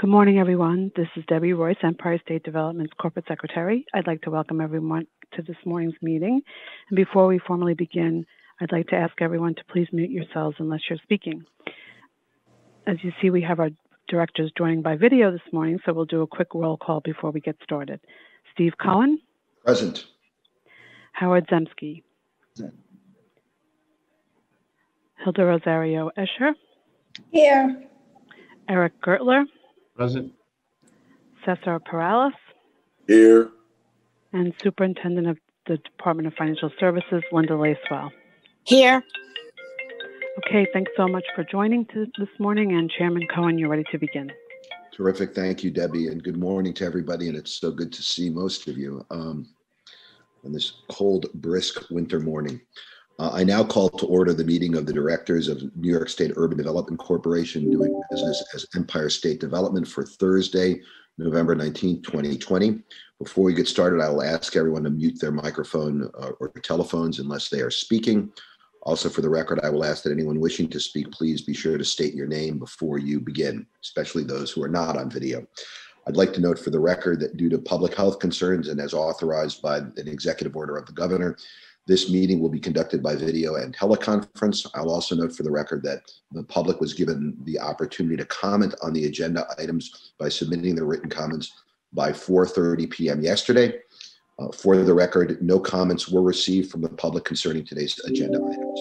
Good morning, everyone. This is Debbie Royce, Empire State Development's Corporate Secretary. I'd like to welcome everyone to this morning's meeting. And before we formally begin, I'd like to ask everyone to please mute yourselves unless you're speaking. As you see, we have our directors joining by video this morning, so we'll do a quick roll call before we get started. Steve Cohen. Present. Howard Zemsky. Present. Hilda Rosario Escher. Here. Eric Gertler. Present. Cesar Perales. Here. And Superintendent of the Department of Financial Services, Linda Lacewell. Here. Okay, thanks so much for joining this morning. And Chairman Cohen, you're ready to begin. Terrific. Thank you, Debbie. And good morning to everybody. And it's so good to see most of you on this cold, brisk winter morning. I now call to order the meeting of the directors of New York State Urban Development Corporation doing business as Empire State Development for Thursday, November 19, 2020. Before we get started, I will ask everyone to mute their microphone or telephones unless they are speaking. Also, for the record, I will ask that anyone wishing to speak, please be sure to state your name before you begin, especially those who are not on video. I'd like to note for the record that due to public health concerns and as authorized by an executive order of the governor, this meeting will be conducted by video and teleconference. I'll also note for the record that the public was given the opportunity to comment on the agenda items by submitting their written comments by 4:30 p.m. yesterday. For the record, no comments were received from the public concerning today's agenda items.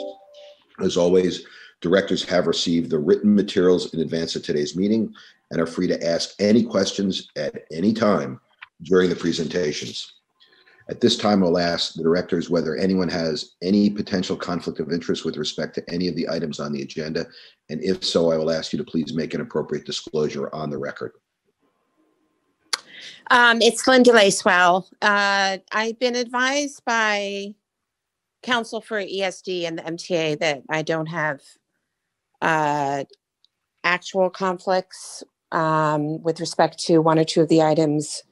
As always, directors have received the written materials in advance of today's meeting and are free to ask any questions at any time during the presentations. At this time, I'll ask the directors whether anyone has any potential conflict of interest with respect to any of the items on the agenda. And if so, I will ask you to please make an appropriate disclosure on the record. It's Linda Lacewell. I've been advised by counsel for ESD and the MTA that I don't have actual conflicts with respect to one or two of the items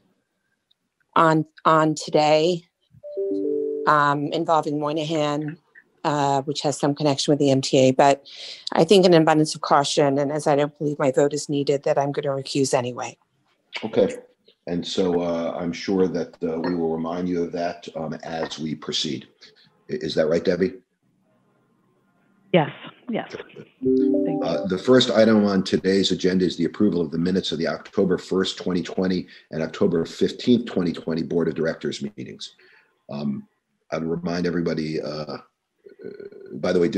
on today involving Moynihan, which has some connection with the MTA. But I think in abundance of caution, and as I don't believe my vote is needed, that I'm going to recuse anyway. Okay. And so I'm sure that we will remind you of that as we proceed. Is that right, Debbie? Yes, yes. Thank you. The first item on today's agenda is the approval of the minutes of the October 1st, 2020 and October 15th, 2020 Board of Directors meetings. I'd remind everybody, by the way,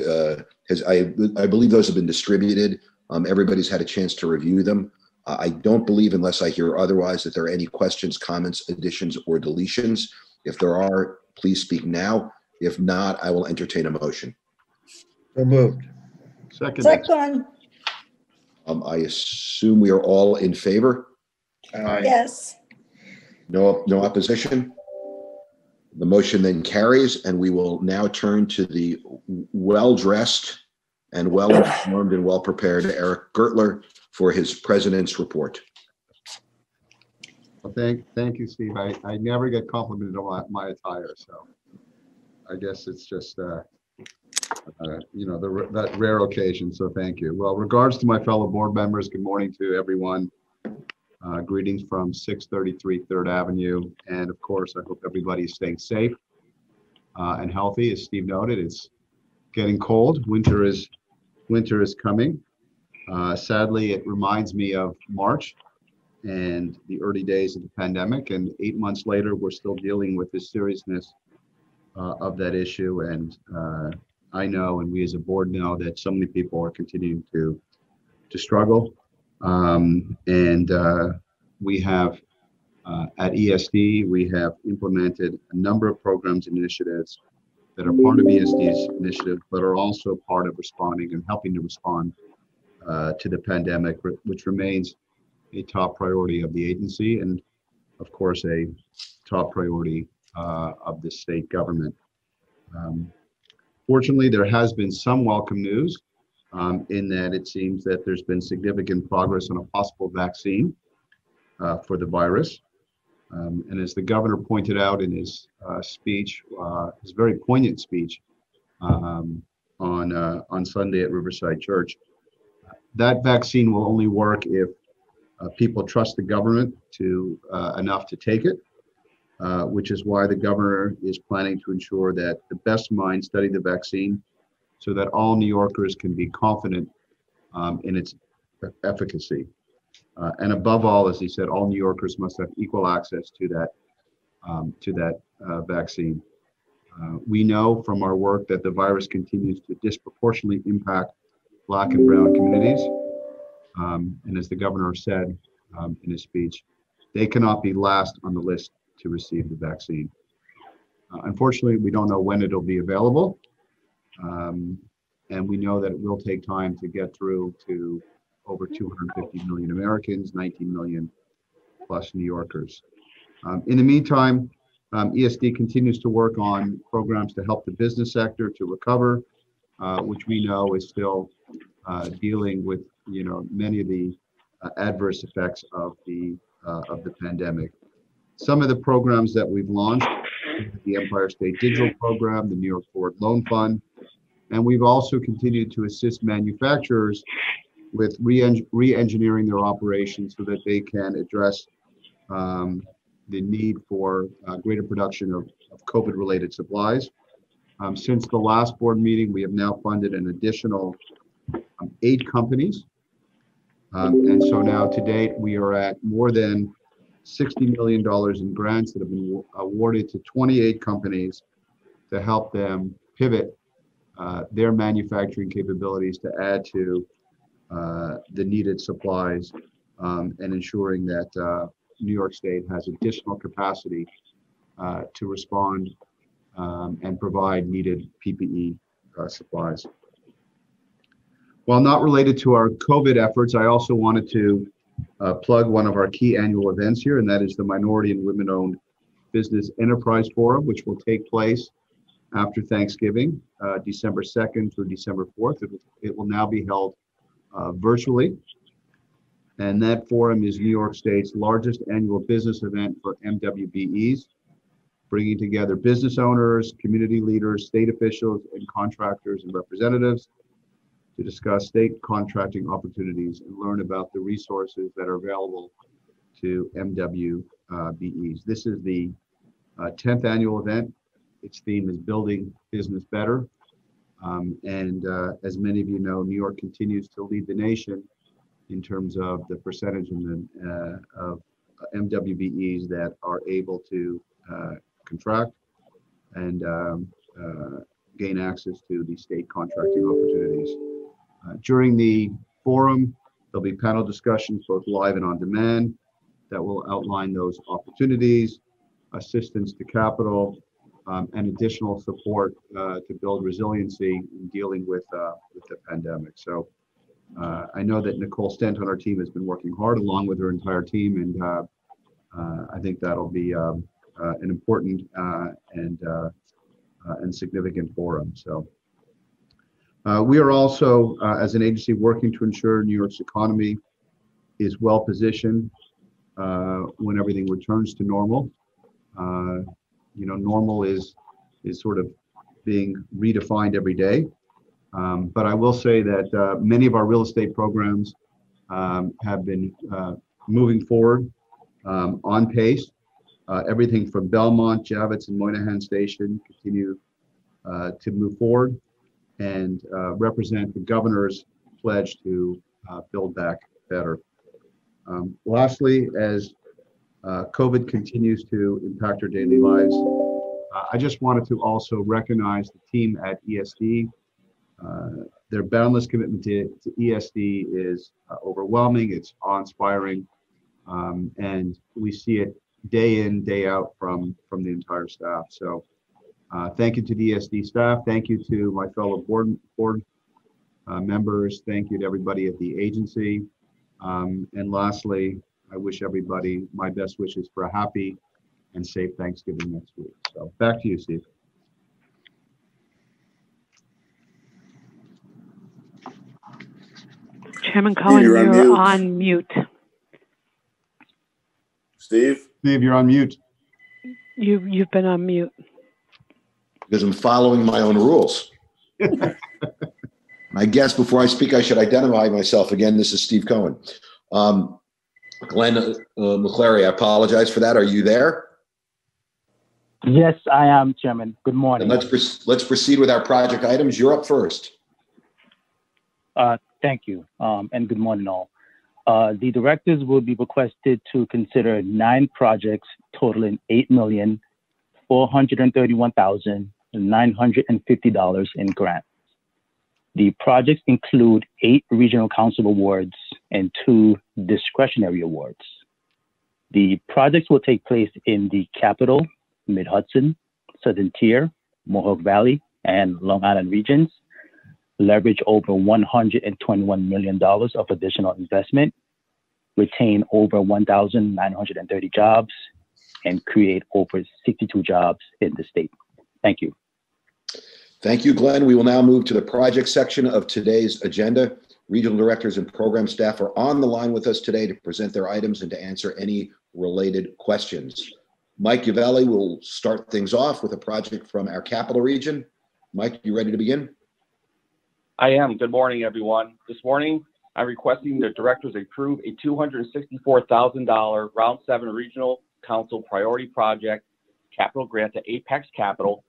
I believe those have been distributed. Everybody's had a chance to review them. I don't believe, unless I hear otherwise, that there are any questions, comments, additions, or deletions. If there are, please speak now. If not, I will entertain a motion. So moved. Second. I assume we are all in favor? Yes. No opposition? The motion then carries, and we will now turn to the well-dressed and well-informed and well-prepared Eric Gertler for his president's report. Well, thank you, Steve. I never get complimented on my attire, so I guess it's just that rare occasion. So thank you. Well, regards to my fellow board members, good morning to everyone. Greetings from 633 3rd Avenue, and of course, I hope everybody's staying safe and healthy. As Steve noted, it's getting cold. Winter is coming. Sadly, it reminds me of March and the early days of the pandemic, and 8 months later, we're still dealing with the seriousness of that issue. And I know, and we as a board know, that so many people are continuing to struggle. We have at ESD, we have implemented a number of programs and initiatives that are part of ESD's initiative, but are also part of responding and helping to respond to the pandemic, which remains a top priority of the agency and, of course, a top priority of the state government. Fortunately, there has been some welcome news in that it seems that there's been significant progress on a possible vaccine for the virus. And as the governor pointed out in his speech, his very poignant speech on Sunday at Riverside Church, that vaccine will only work if People trust the government enough to take it, which is why the governor is planning to ensure that the best minds study the vaccine so that all New Yorkers can be confident in its efficacy. And above all, as he said, all New Yorkers must have equal access to that vaccine. We know from our work that the virus continues to disproportionately impact Black and brown communities. And as the governor said in his speech, they cannot be last on the list to receive the vaccine. Unfortunately, we don't know when it'll be available. And we know that it will take time to get through to over 250 million Americans, 19 million plus New Yorkers. In the meantime, ESD continues to work on programs to help the business sector to recover, which we know is still dealing with many of the adverse effects of the pandemic. Some of the programs that we've launched, the Empire State Digital Program, the New York Forward Loan Fund, and we've also continued to assist manufacturers with re-engineering their operations so that they can address the need for greater production of COVID-related supplies. Since the last board meeting, we have now funded an additional 8 companies. And so now to date, we are at more than $60 million in grants that have been awarded to 28 companies to help them pivot their manufacturing capabilities to add to the needed supplies and ensuring that New York State has additional capacity to respond and provide needed PPE supplies. While not related to our COVID efforts, I also wanted to plug one of our key annual events here, and that is the Minority and Women-Owned Business Enterprise Forum, which will take place after Thanksgiving, December 2nd through December 4th. It will now be held virtually. And that forum is New York State's largest annual business event for MWBEs, bringing together business owners, community leaders, state officials, and contractors and representatives to discuss state contracting opportunities and learn about the resources that are available to MWBEs. This is the 10th annual event. Its theme is Building Business Better. And as many of you know, New York continues to lead the nation in terms of the percentage of MWBEs that are able to contract and gain access to the state contracting opportunities. During the forum, there'll be panel discussions, both live and on demand, that will outline those opportunities, assistance to capital, and additional support to build resiliency in dealing with the pandemic. So I know that Nicole Stent on our team has been working hard along with her entire team, and I think that'll be an important and significant forum. So we are also, as an agency, working to ensure New York's economy is well positioned when everything returns to normal. Normal is sort of being redefined every day. But I will say that many of our real estate programs have been moving forward on pace. Everything from Belmont, Javits, and Moynihan Station continue to move forward and represent the governor's pledge to build back better. Lastly, as COVID continues to impact our daily lives, I just wanted to also recognize the team at ESD. Their boundless commitment to ESD is overwhelming. It's awe-inspiring, and we see it day in, day out from the entire staff. So thank you to the ESD staff. Thank you to my fellow board members. Thank you to everybody at the agency. And lastly, I wish everybody my best wishes for a happy and safe Thanksgiving next week. So back to you, Steve. Chairman Cohen, you're on mute. Steve, you're on mute. You've been on mute. Because I'm following my own rules. I guess before I speak, I should identify myself again. This is Steve Cohen. Glenn McClary, I apologize for that. Are you there? Yes, I am, Chairman. Good morning. And let's proceed with our project items. You're up first. Thank you, and good morning all. The directors will be requested to consider 9 projects totaling $8,431,950 in grants. The projects include 8 regional council awards and 2 discretionary awards. The projects will take place in the Capital, Mid-Hudson, Southern Tier, Mohawk Valley, and Long Island regions, leverage over $121 million of additional investment, retain over 1,930 jobs, and create over 62 jobs in the state. Thank you. Thank you, Glenn. We will now move to the project section of today's agenda. Regional directors and program staff are on the line with us today to present their items and to answer any related questions. Mike Ymcali will start things off with a project from our capital region. Mike, you ready to begin? I am. Good morning, everyone. This morning, I'm requesting the directors approve a $264,000 Round 7 Regional Council Priority Project capital grant to Apex Capital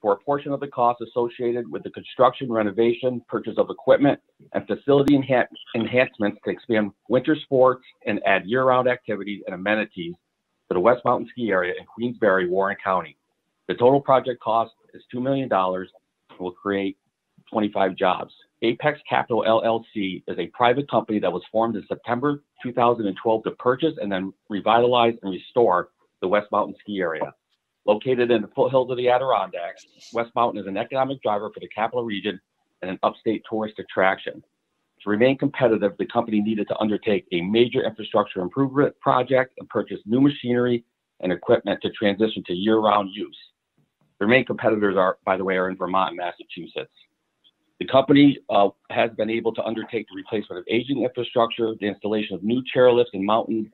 for a portion of the cost associated with the construction, renovation, purchase of equipment, and facility enhancements to expand winter sports and add year-round activities and amenities to the West Mountain Ski Area in Queensbury, Warren County. The total project cost is $2 million and will create 25 jobs. Apex Capital LLC is a private company that was formed in September 2012 to purchase and then revitalize and restore the West Mountain Ski Area. Located in the foothills of the Adirondacks, West Mountain is an economic driver for the capital region and an upstate tourist attraction. To remain competitive, the company needed to undertake a major infrastructure improvement project and purchase new machinery and equipment to transition to year-round use. The main competitors are, by the way, are in Vermont and Massachusetts. The company has been able to undertake the replacement of aging infrastructure, the installation of new chairlifts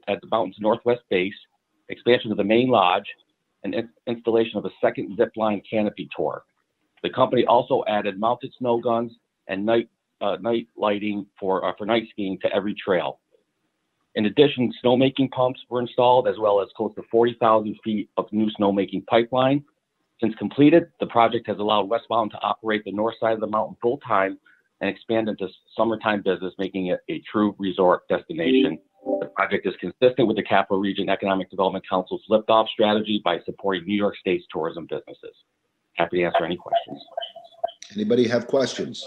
at the mountain's northwest base, expansion of the main lodge, and installation of a second zip line canopy tour. The company also added mounted snow guns and night lighting for night skiing to every trail. In addition, snowmaking pumps were installed, as well as close to 40,000 feet of new snowmaking pipeline. Since completed, the project has allowed West Mountain to operate the north side of the mountain full-time and expand into summertime business, making it a true resort destination. The project is consistent with the Capital Region Economic Development Council's liftoff strategy by supporting New York State's tourism businesses. Happy to answer any questions. Anybody have questions?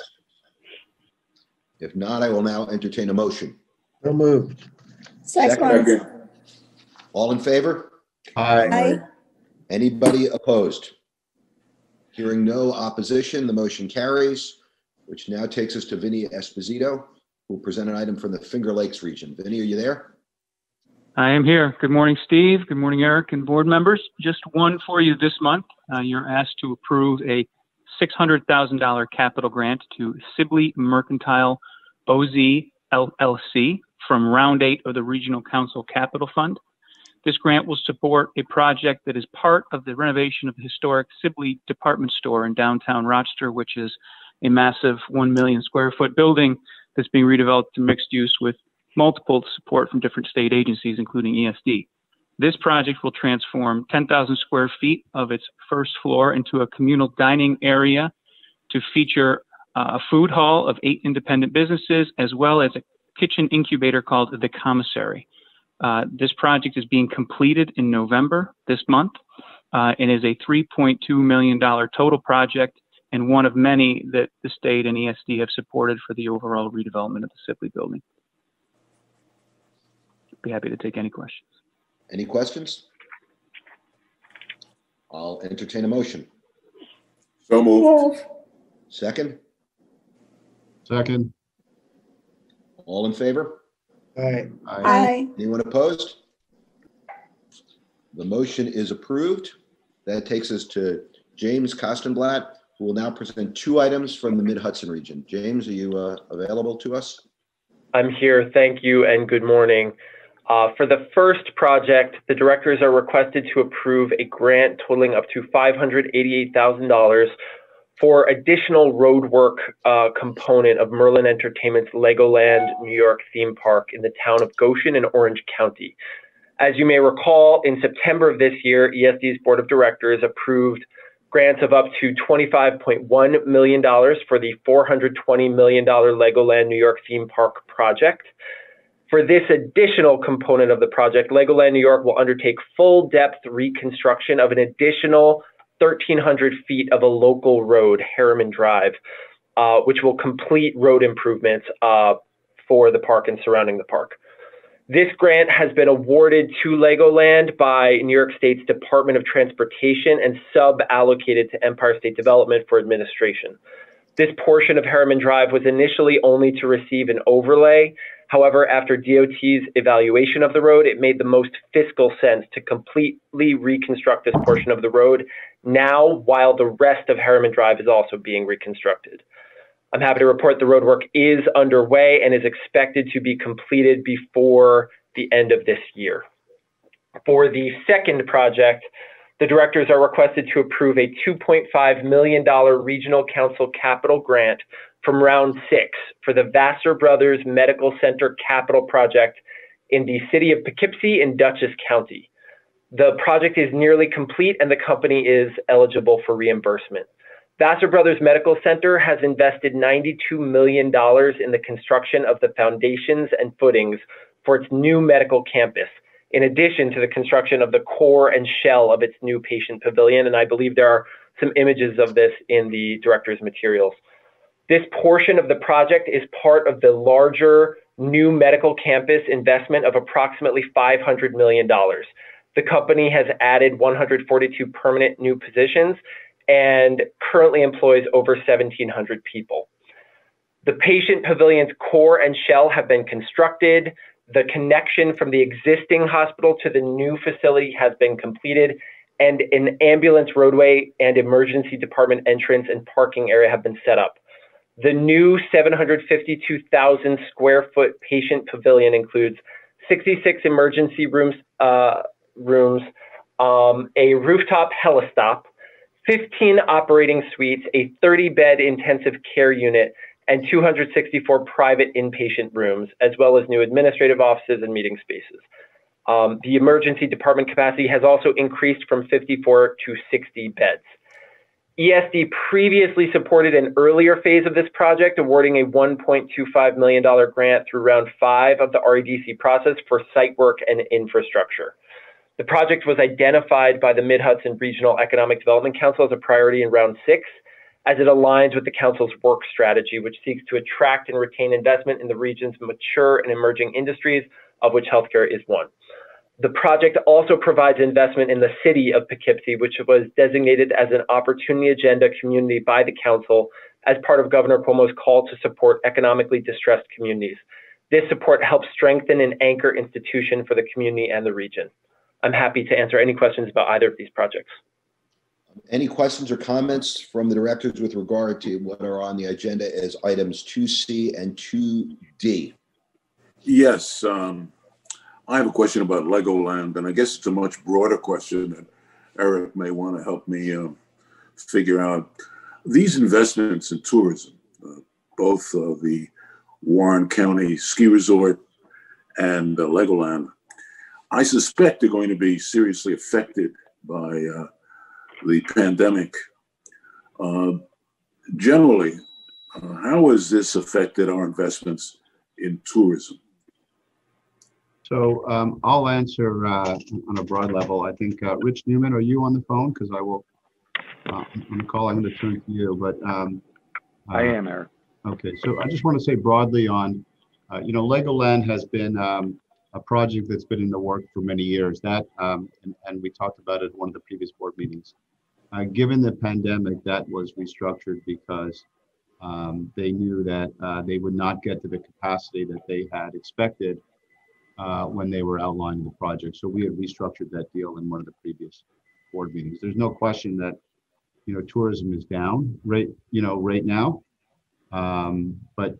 If not, I will now entertain a motion. So moved. Second. All in favor? Aye. Anybody opposed? Hearing no opposition, the motion carries, which now takes us to Vinny Esposito, who will present an item from the Finger Lakes region. Vinny, are you there? I am here. Good morning, Steve. Good morning, Eric and board members. Just one for you this month. You're asked to approve a $600,000 capital grant to Sibley Mercantile OZ LLC from Round 8 of the Regional Council Capital Fund. This grant will support a project that is part of the renovation of the historic Sibley department store in downtown Rochester, which is a massive 1 million square foot building that's being redeveloped to mixed use with multiple support from different state agencies, including ESD. This project will transform 10,000 square feet of its first floor into a communal dining area to feature a food hall of 8 independent businesses, as well as a kitchen incubator called the Commissary. This project is being completed in November this month and is a $3.2 million total project and one of many that the state and ESD have supported for the overall redevelopment of the Sibley building. Be happy to take any questions. Any questions? I'll entertain a motion. So moved. Second. Second. All in favor? Aye. Aye. Anyone opposed? The motion is approved. That takes us to James Kostenblatt, who will now present 2 items from the Mid-Hudson region. James, are you available to us? I'm here. Thank you and good morning. For the first project, the directors are requested to approve a grant totaling up to $588,000 for additional roadwork component of Merlin Entertainment's Legoland New York theme park in the town of Goshen in Orange County. As you may recall, in September of this year, ESD's board of directors approved grants of up to $25.1 million for the $420 million Legoland New York theme park project. For this additional component of the project, Legoland New York will undertake full depth reconstruction of an additional 1,300 feet of a local road, Harriman Drive, which will complete road improvements for the park and surrounding the park. This grant has been awarded to Legoland by New York State's Department of Transportation and sub-allocated to Empire State Development for administration. This portion of Harriman Drive was initially only to receive an overlay. However, after DOT's evaluation of the road, it made the most fiscal sense to completely reconstruct this portion of the road now, while the rest of Harriman Drive is also being reconstructed. I'm happy to report the roadwork is underway and is expected to be completed before the end of this year. For the second project, the directors are requested to approve a $2.5 million regional council capital grant from round 6 for the Vassar Brothers Medical Center capital project in the city of Poughkeepsie in Dutchess County. The project is nearly complete and the company is eligible for reimbursement. Vassar Brothers Medical Center has invested $92 million in the construction of the foundations and footings for its new medical campus, in addition to the construction of the core and shell of its new patient pavilion. And I believe there are some images of this in the director's materials. This portion of the project is part of the larger new medical campus investment of approximately $500 million. The company has added 142 permanent new positions and currently employs over 1,700 people. The patient pavilion's core and shell have been constructed. The connection from the existing hospital to the new facility has been completed, and an ambulance roadway and emergency department entrance and parking area have been set up. The new 752,000 square foot patient pavilion includes 66 emergency rooms, a rooftop helistop, 15 operating suites, a 30-bed intensive care unit, and 264 private inpatient rooms, as well as new administrative offices and meeting spaces. The emergency department capacity has also increased from 54 to 60 beds. ESD previously supported an earlier phase of this project, awarding a $1.25 million grant through round 5 of the REDC process for site work and infrastructure. The project was identified by the Mid-Hudson Regional Economic Development Council as a priority in round 6, as it aligns with the council's work strategy, which seeks to attract and retain investment in the region's mature and emerging industries, of which healthcare is one. The project also provides investment in the city of Poughkeepsie, which was designated as an opportunity agenda community by the council as part of Governor Cuomo's call to support economically distressed communities. This support helps strengthen an anchor institution for the community and the region. I'm happy to answer any questions about either of these projects. Any questions or comments from the directors with regard to what are on the agenda as items 2C and 2D? Yes, I have a question about Legoland, and I guess it's a much broader question that Eric may want to help me figure out. These investments in tourism, both the Warren County Ski Resort and Legoland, I suspect they're going to be seriously affected by the pandemic. Generally, how has this affected our investments in tourism? So I'll answer on a broad level. I think, Rich Newman, are you on the phone? Because I will, on the call, I'm going to turn to you. But I am, Eric. Okay, so I just want to say broadly on, Legoland has been a project that's been in the work for many years. That and we talked about it at one of the previous board meetings. Given the pandemic, that was restructured because they knew that they would not get to the capacity that they had expected when they were outlining the project. So we had restructured that deal in one of the previous board meetings. There's no question that tourism is down right now, but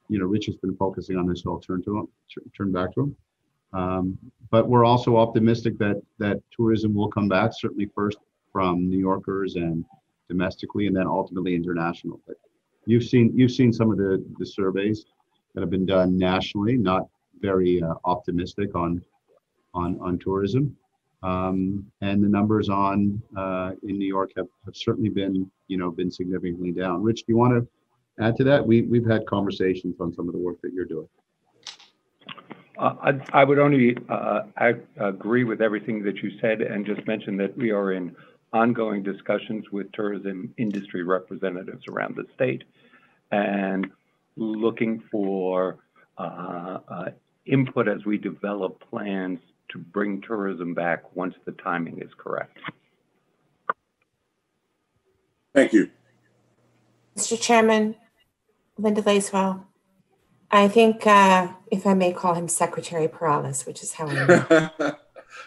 Rich has been focusing on this, so I'll turn back to him. But we're also optimistic that tourism will come back, certainly first from New Yorkers and domestically and then ultimately international. But you've seen some of the surveys that have been done nationally, not very optimistic on tourism. And the numbers in New York have certainly been significantly down. Rich, do you want to add to that? We've had conversations on some of the work that you're doing. I would only agree with everything that you said and just mention that we are in ongoing discussions with tourism industry representatives around the state and looking for input as we develop plans to bring tourism back once the timing is correct. Thank you. Mr. Chairman, Linda Lacewell. I think, if I may call him Secretary Perales, which is how I know.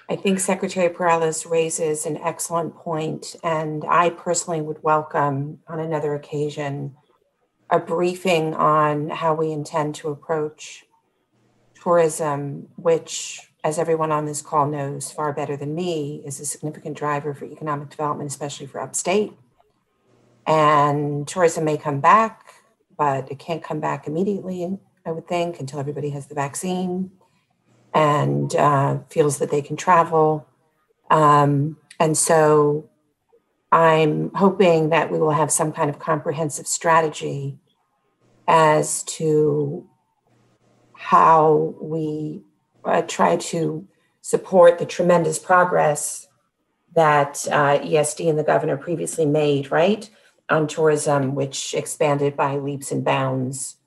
I think Secretary Perales raises an excellent point, and I personally would welcome on another occasion a briefing on how we intend to approach tourism, which, as everyone on this call knows far better than me, is a significant driver for economic development, especially for upstate. And tourism may come back, but it can't come back immediately, I would think, until everybody has the vaccine and feels that they can travel. And so I'm hoping that we will have some kind of comprehensive strategy as to how we try to support the tremendous progress that ESD and the governor previously made, right, on tourism, which expanded by leaps and bounds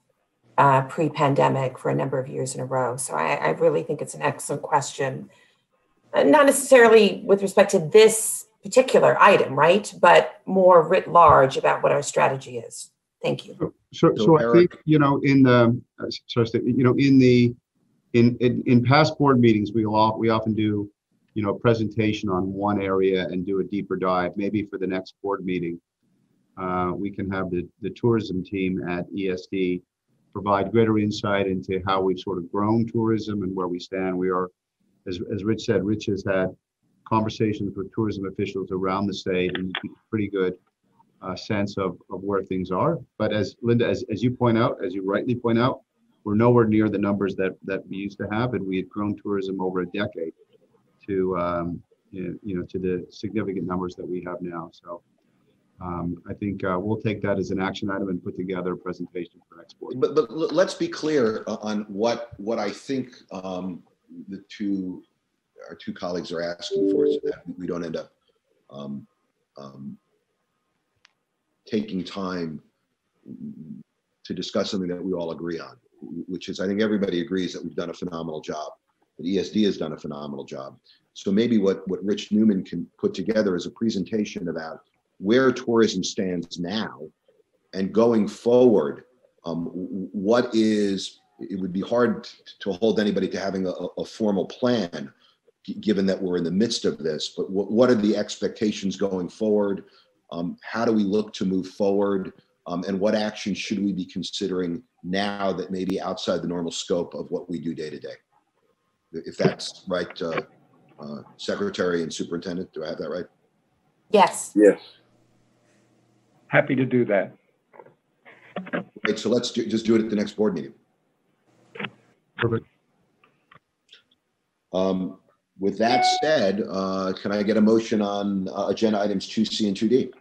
pre-pandemic for a number of years in a row. So I really think it's an excellent question. Not necessarily with respect to this particular item, right, but more writ large about what our strategy is. Thank you. So I think, in past board meetings, we often do, a presentation on one area and do a deeper dive. Maybe for the next board meeting, we can have the tourism team at ESD provide greater insight into how we've sort of grown tourism and where we stand. We are, as Rich said, Rich has had conversations with tourism officials around the state and pretty good sense of where things are. But as Linda, as you point out, as you rightly point out, we're nowhere near the numbers that we used to have, and we had grown tourism over a decade to to the significant numbers that we have now. So I think we'll take that as an action item and put together a presentation for next board. But let's be clear on what I think our two colleagues are asking for, so that we don't end up taking time to discuss something that we all agree on, which is, I think everybody agrees that we've done a phenomenal job, that ESD has done a phenomenal job. So maybe what Rich Newman can put together is a presentation about where tourism stands now and going forward. It would be hard to hold anybody to having a formal plan, given that we're in the midst of this, but what are the expectations going forward? How do we look to move forward? And what action should we be considering now that may be outside the normal scope of what we do day to day? If that's right, Secretary and Superintendent, do I have that right? Yes. Yes. Happy to do that. Right, so let's just do it at the next board meeting. Perfect. With that said, can I get a motion on agenda items 2C and 2D?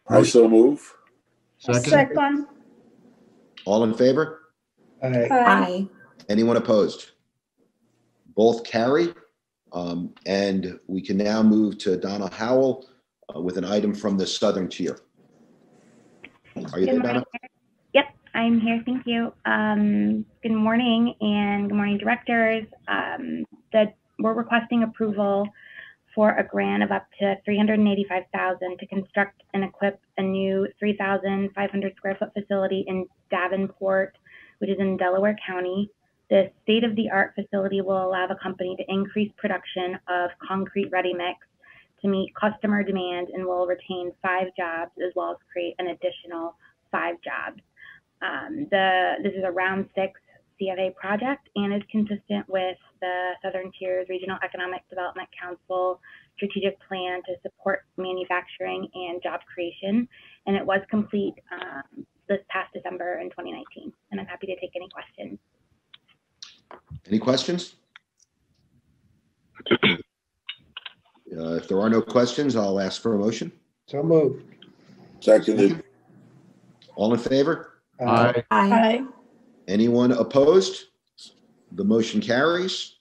I so move. Second. All in favor? Aye. Aye. Anyone opposed? Both carry. And we can now move to Donna Howell with an item from the Southern Tier. Are you there, Donna? Yep, I'm here. Thank you. Good morning, and good morning, directors. We're requesting approval for a grant of up to $385,000 to construct and equip a new 3,500 square foot facility in Davenport, which is in Delaware County. The state-of-the-art facility will allow the company to increase production of concrete ready mix to meet customer demand and will retain 5 jobs, as well as create an additional 5 jobs. This is a round 6 CFA project and is consistent with the Southern Tiers Regional Economic Development Council strategic plan to support manufacturing and job creation. And it was complete this past December in 2019. And I'm happy to take any questions. Any questions? If there are no questions, I'll ask for a motion. So moved. Seconded. All in favor? Aye. Aye. Anyone opposed? The motion carries.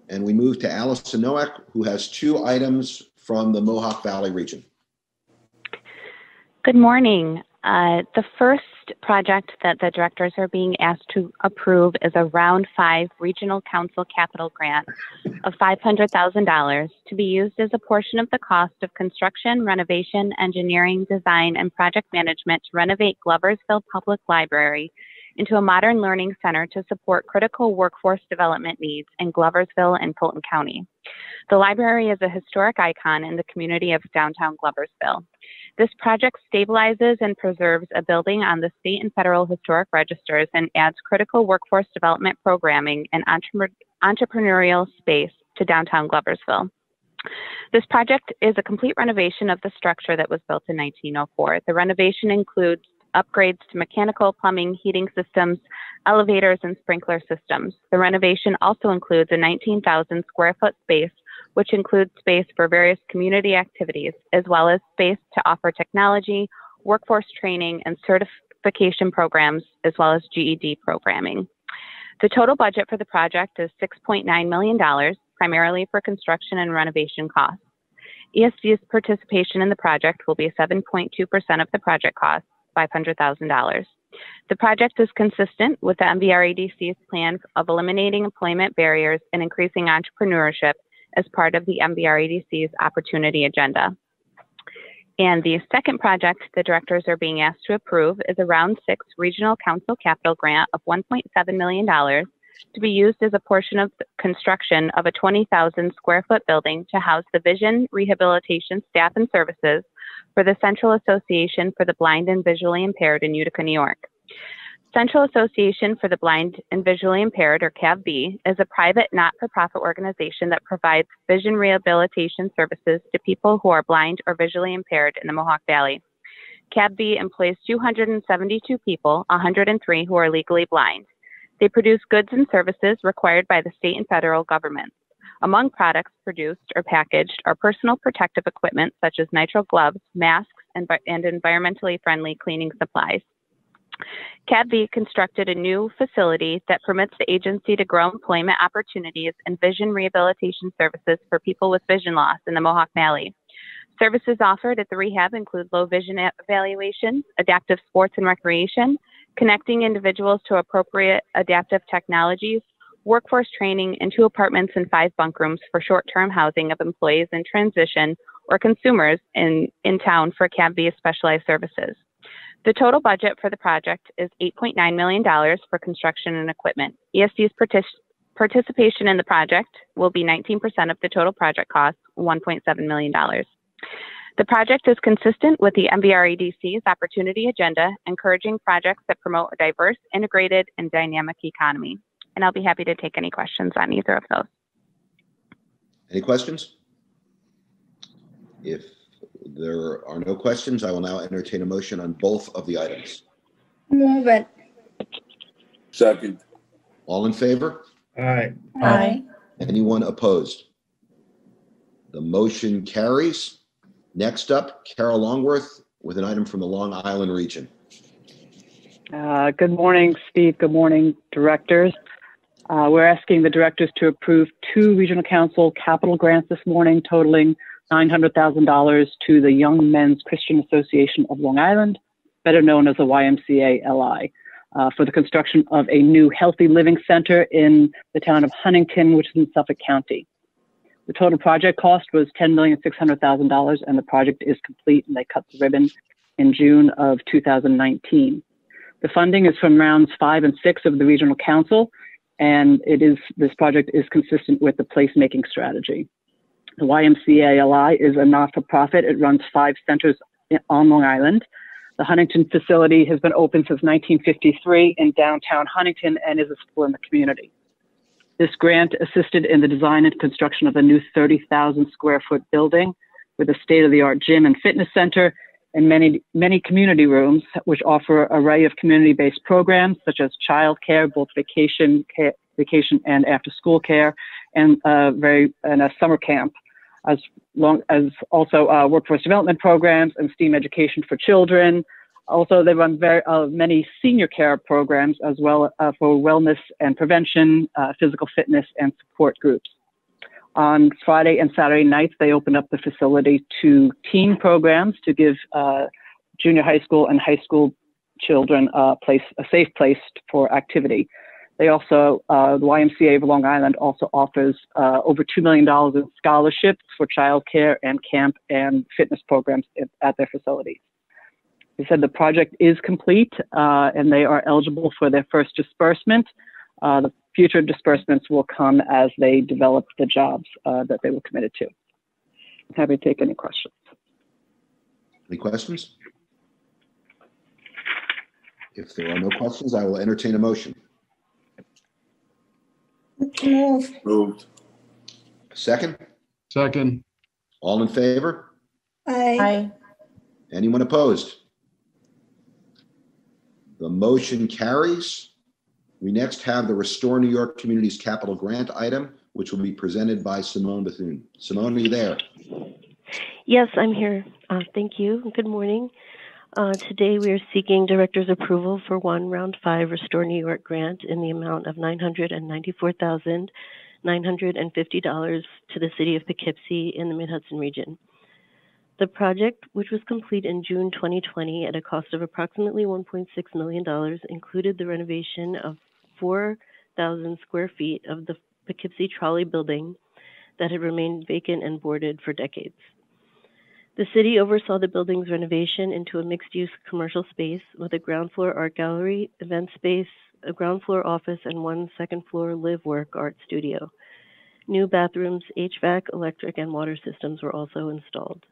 And we move to Allison Nowak, who has 2 items from the Mohawk Valley region. Good morning. The first project that the directors are being asked to approve is a Round 5 Regional Council Capital Grant of $500,000 to be used as a portion of the cost of construction, renovation, engineering, design, and project management to renovate Gloversville Public Library into a modern learning center to support critical workforce development needs in Gloversville and Fulton County. The library is a historic icon in the community of downtown Gloversville. This project stabilizes and preserves a building on the state and federal historic registers and adds critical workforce development programming and entrepreneurial space to downtown Gloversville. This project is a complete renovation of the structure that was built in 1904. The renovation includes upgrades to mechanical, plumbing, heating systems, elevators, and sprinkler systems. The renovation also includes a 19,000 square foot space, which includes space for various community activities, as well as space to offer technology, workforce training, and certification programs, as well as GED programming. The total budget for the project is $6.9 million, primarily for construction and renovation costs. ESD's participation in the project will be 7.2% of the project cost, $500,000. The project is consistent with the MVREDC's plan of eliminating employment barriers and increasing entrepreneurship as part of the MVREDC's opportunity agenda. And the second project the directors are being asked to approve is a Round 6 Regional Council Capital Grant of $1.7 million to be used as a portion of the construction of a 20,000 square foot building to house the Vision Rehabilitation Staff and Services for the Central Association for the Blind and Visually Impaired in Utica, New York. Central Association for the Blind and Visually Impaired, or CAVB, is a private not-for-profit organization that provides vision rehabilitation services to people who are blind or visually impaired in the Mohawk Valley. CAVB employs 272 people, 103 who are legally blind. They produce goods and services required by the state and federal governments. Among products produced or packaged are personal protective equipment such as nitrile gloves, masks, and environmentally friendly cleaning supplies. CAVB constructed a new facility that permits the agency to grow employment opportunities and vision rehabilitation services for people with vision loss in the Mohawk Valley. Services offered at the rehab include low vision evaluation, adaptive sports and recreation, connecting individuals to appropriate adaptive technologies, workforce training, and 2 apartments and 5 bunk rooms for short-term housing of employees in transition or consumers in town for CAVB's specialized services. The total budget for the project is $8.9 million for construction and equipment. ESD's participation in the project will be 19% of the total project cost, $1.7 million. The project is consistent with the MVREDC's opportunity agenda, encouraging projects that promote a diverse, integrated, and dynamic economy. And I'll be happy to take any questions on either of those. Any questions? If there are no questions, I will now entertain a motion on both of the items. Move it. Second. All in favor? Aye. Aye. Anyone opposed? The motion carries. Next up, Carol Longworth with an item from the Long Island region. Good morning, Steve. Good morning, directors. We're asking the directors to approve 2 regional council capital grants this morning, totaling $900,000 to the Young Men's Christian Association of Long Island, better known as the YMCA-LI, for the construction of a new healthy living center in the town of Huntington, which is in Suffolk County. The total project cost was $10,600,000, and the project is complete, and they cut the ribbon in June of 2019. The funding is from rounds 5 and 6 of the regional council, and this project is consistent with the placemaking strategy. The YMCA-LI is a not-for-profit. It runs 5 centers on Long Island. The Huntington facility has been open since 1953 in downtown Huntington and is a school in the community. This grant assisted in the design and construction of a new 30,000 square foot building with a state-of-the-art gym and fitness center and many community rooms, which offer an array of community-based programs such as child care, both vacation and after-school care, and a summer camp, as long as also workforce development programs and STEAM education for children. Also, they run many senior care programs as well for wellness and prevention, physical fitness, and support groups. On Friday and Saturday nights, they opened up the facility to teen programs to give junior high school and high school children a safe place for activity. They also, the YMCA of Long Island also offers over $2 million in scholarships for childcare and camp and fitness programs at their facilities. They said the project is complete and they are eligible for their first disbursement. The future disbursements will come as they develop the jobs that they were committed to. I'm happy to take any questions. Any questions? If there are no questions, I will entertain a motion. Moved. Second? Second. All in favor? Aye. Anyone opposed? The motion carries. We next have the Restore New York Communities Capital Grant item, which will be presented by Simone Bethune. Simone, are you there? Yes, I'm here. Thank you. Good morning. Today we are seeking director's approval for one Round 5 Restore New York grant in the amount of $994,950 to the city of Poughkeepsie in the Mid-Hudson region. The project, which was complete in June 2020 at a cost of approximately $1.6 million, included the renovation of 4,000 square feet of the Poughkeepsie Trolley building that had remained vacant and boarded for decades. The city oversaw the building's renovation into a mixed-use commercial space with a ground floor art gallery, event space, a ground floor office, and one second-floor live-work art studio. New bathrooms, HVAC, electric, and water systems were also installed.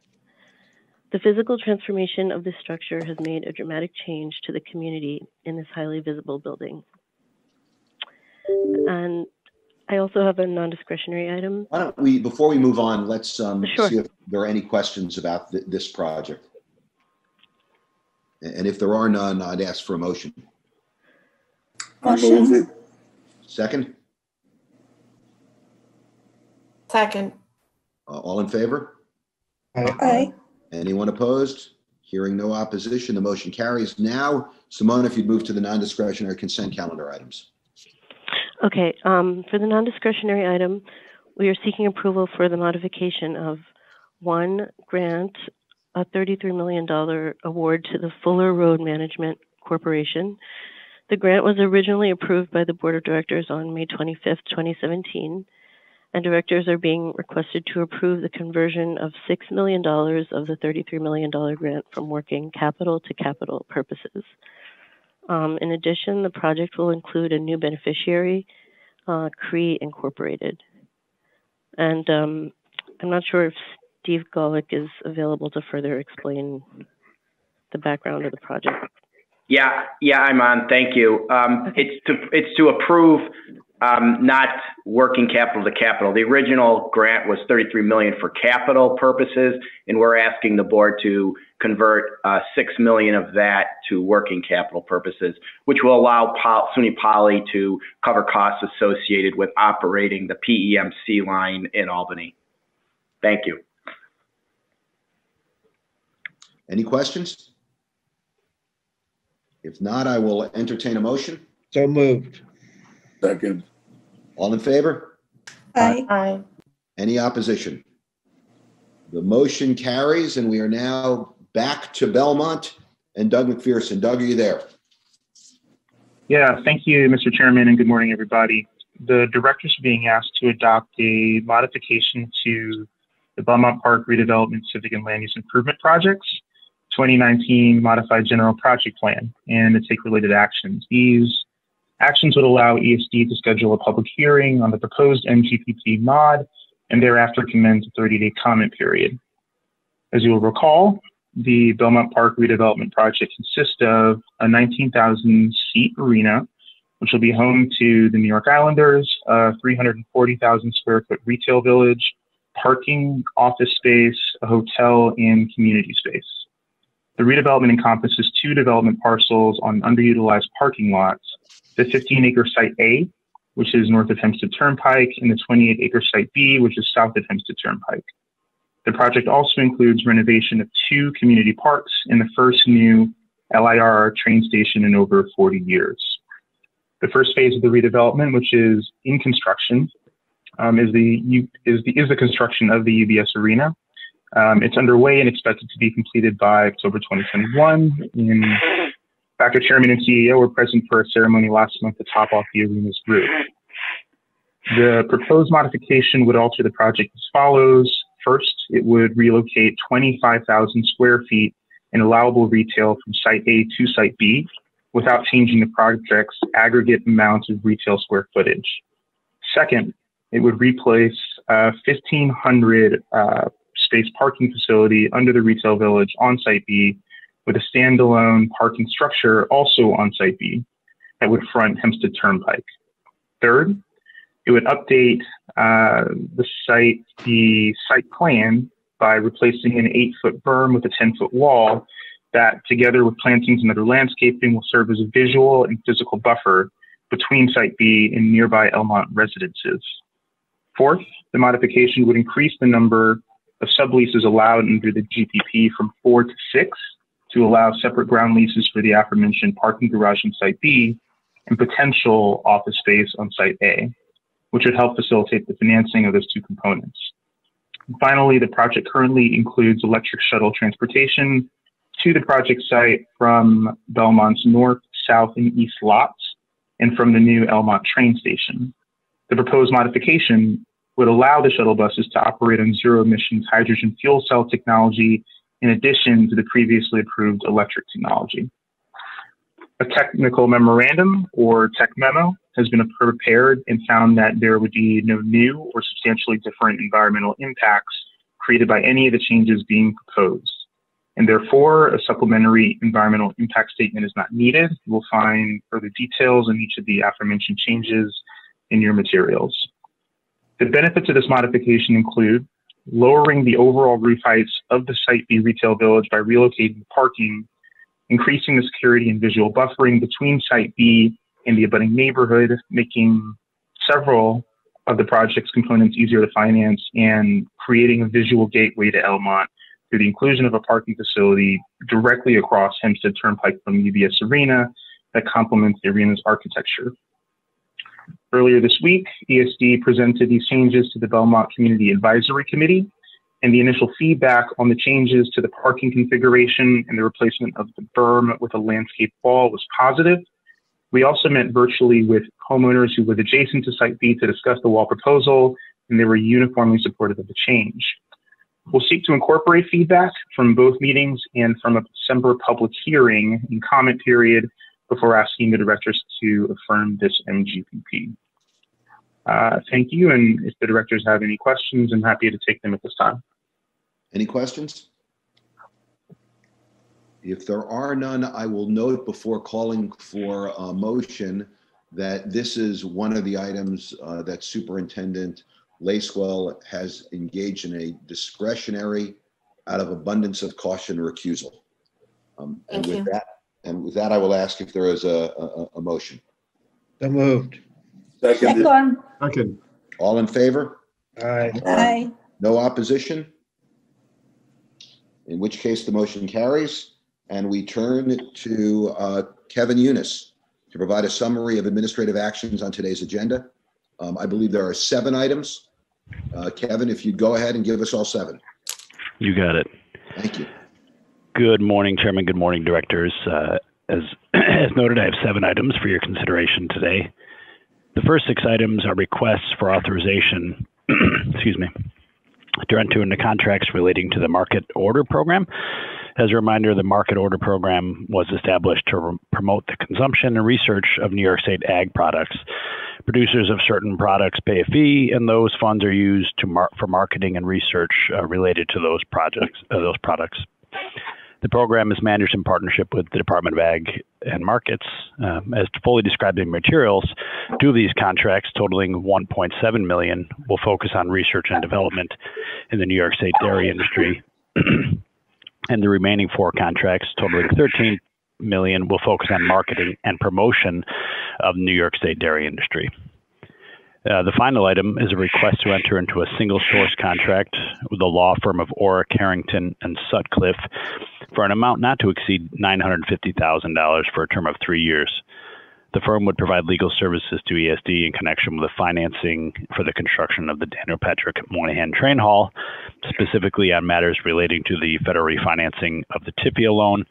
The physical transformation of this structure has made a dramatic change to the community in this highly visible building. And I also have a non-discretionary item. Why don't we, before we move on, let's Sure. see if there are any questions about this project. And if there are none, I'd ask for a motion. Motion. Second? Second. All in favor? Aye. Anyone opposed? Hearing no opposition, the motion carries. Now, Simone, if you'd move to the non-discretionary consent calendar items. Okay, for the non-discretionary item, we are seeking approval for the modification of one grant, a $33 million award to the Fuller Road Management Corporation. The grant was originally approved by the Board of Directors on May 25th, 2017, and directors are being requested to approve the conversion of $6 million of the $33 million grant from working capital to capital purposes. In addition, the project will include a new beneficiary, Cree Incorporated. And I'm not sure if Steve Golick is available to further explain the background of the project. Yeah, I'm on. Thank you. It's to approve not working capital to capital. The original grant was $33 million for capital purposes, and we're asking the board to convert $6 million of that to working capital purposes, which will allow SUNY Poly to cover costs associated with operating the PEMC line in Albany. Thank you. Any questions? If not, I will entertain a motion. So moved. Second. All in favor? Aye. Any opposition? The motion carries, and we are now back to Belmont and Doug McPherson. Doug, are you there? Yeah, thank you, Mr. Chairman, and good morning, everybody. The directors are being asked to adopt a modification to the Belmont Park Redevelopment Civic and Land Use Improvement Projects 2019 Modified General Project Plan and to take related actions. These actions would allow ESD to schedule a public hearing on the proposed MGPP mod and thereafter commence a 30-day comment period. As you will recall, the Belmont Park redevelopment project consists of a 19,000-seat arena, which will be home to the New York Islanders, a 340,000 square foot retail village, parking, office space, a hotel, and community space. The redevelopment encompasses 2 development parcels on underutilized parking lots, the 15-acre Site A, which is north of Hempstead Turnpike, and the 28-acre Site B, which is south of Hempstead Turnpike. The project also includes renovation of 2 community parks and the first new LIRR train station in over 40 years. The first phase of the redevelopment, which is in construction, is the construction of the UBS Arena. It's underway and expected to be completed by October 2021. And Dr. Chairman and CEO were present for a ceremony last month to top off the arena's roof. The proposed modification would alter the project as follows. First, it would relocate 25,000 square feet in allowable retail from Site A to Site B without changing the project's aggregate amount of retail square footage. Second, it would replace a 1,500 space parking facility under the retail village on Site B with a standalone parking structure also on Site B that would front Hempstead Turnpike. Third, it would update the site plan by replacing an 8-foot berm with a 10-foot wall that, together with plantings and other landscaping, will serve as a visual and physical buffer between Site B and nearby Elmont residences. Fourth, the modification would increase the number of subleases allowed under the GPP from 4 to 6 to allow separate ground leases for the aforementioned parking garage on Site B and potential office space on Site A, which would help facilitate the financing of those 2 components. And finally, the project currently includes electric shuttle transportation to the project site from Belmont's north, south, and east lots and from the new Elmont train station. The proposed modification would allow the shuttle buses to operate on zero-emissions hydrogen fuel cell technology in addition to the previously approved electric technology. A technical memorandum, or tech memo, has been prepared and found that there would be no new or substantially different environmental impacts created by any of the changes being proposed. And therefore, a supplementary environmental impact statement is not needed. You will find further details on each of the aforementioned changes in your materials. The benefits of this modification include lowering the overall roof heights of the Site B retail village by relocating parking, increasing the security and visual buffering between Site B and the abutting neighborhood, making several of the project's components easier to finance, and creating a visual gateway to Elmont through the inclusion of a parking facility directly across Hempstead Turnpike from UBS Arena that complements the arena's architecture. Earlier this week, ESD presented these changes to the Belmont Community Advisory Committee, and the initial feedback on the changes to the parking configuration and the replacement of the berm with a landscape wall was positive. We also met virtually with homeowners who live adjacent to Site B to discuss the wall proposal, and they were uniformly supportive of the change. We'll seek to incorporate feedback from both meetings and from a December public hearing and comment period before asking the directors to affirm this MGPP. Thank you, and if the directors have any questions, I'm happy to take them at this time. Any questions? If there are none, I will note before calling for a motion that this is one of the items that Superintendent Lacewell has engaged in a discretionary, out of abundance of caution, recusal. And with that, I will ask if there is a motion. So moved. Second. Second. All in favor? Aye. Aye. No opposition? In which case the motion carries. And we turn to Kevin Eunice to provide a summary of administrative actions on today's agenda. I believe there are 7 items. Kevin, if you'd go ahead and give us all 7. You got it. Thank you. Good morning, Chairman. Good morning, Directors. As noted, I have 7 items for your consideration today. The first 6 items are requests for authorization, excuse me, to enter into contracts relating to the Market Order Program. As a reminder, the Market Order Program was established to promote the consumption and research of New York State ag products. Producers of certain products pay a fee, and those funds are used for marketing and research related to those products. The program is managed in partnership with the Department of Ag and Markets. As fully described in materials, 2 of these contracts totaling $1.7 million will focus on research and development in the New York State dairy industry. And the remaining 4 contracts totaling $13 million will focus on marketing and promotion of the New York State dairy industry. The final item is a request to enter into a single source contract with the law firm of Orrick, Harrington, and Sutcliffe for an amount not to exceed $950,000 for a term of 3 years. The firm would provide legal services to ESD in connection with the financing for the construction of the Daniel Patrick Moynihan Train Hall, specifically on matters relating to the federal refinancing of the TIFIA loan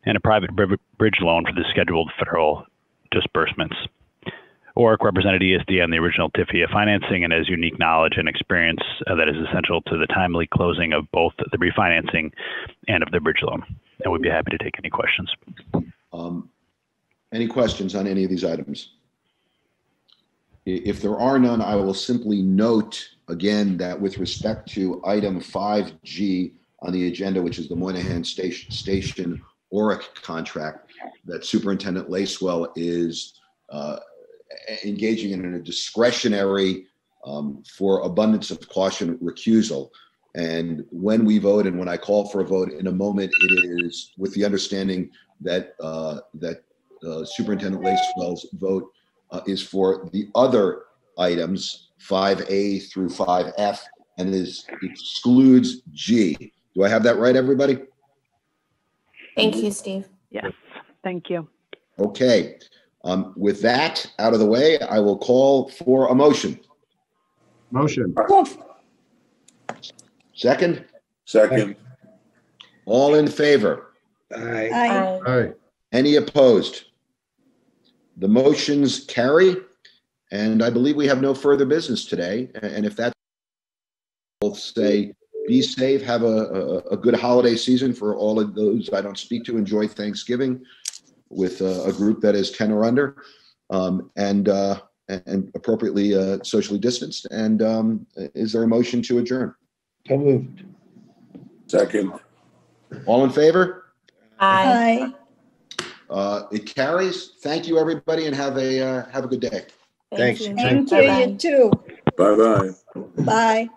and a private bridge loan for the scheduled federal disbursements. Orrick represented ESD on the original TIFIA financing and has unique knowledge and experience that is essential to the timely closing of both the refinancing and of the bridge loan. And we'd be happy to take any questions. Any questions on any of these items? If there are none, I will simply note again that with respect to item 5G on the agenda, which is the Moynihan Station Orrick contract, that Superintendent Lacewell is engaging in a discretionary, for abundance of caution, recusal. And when we vote and when I call for a vote in a moment, it is with the understanding that Superintendent Lacewell's vote is for the other items, 5A through 5F, and excludes G. Do I have that right, everybody? Thank you, Steve. Yes, thank you. Okay. With that out of the way, I will call for a motion. Motion. Second? Second. All in favor? Aye. Aye. Aye. Any opposed? The motions carry, and I believe we have no further business today. And if that's, we'll say, be safe, have a good holiday season for all of those I don't speak to. Enjoy Thanksgiving with a group that is 10 or under, and appropriately socially distanced. And is there a motion to adjourn? So moved. Second. All in favor? Aye. It carries. Thank you, everybody, and have a good day. Thank you. Thank you, you too. Bye-bye. Bye.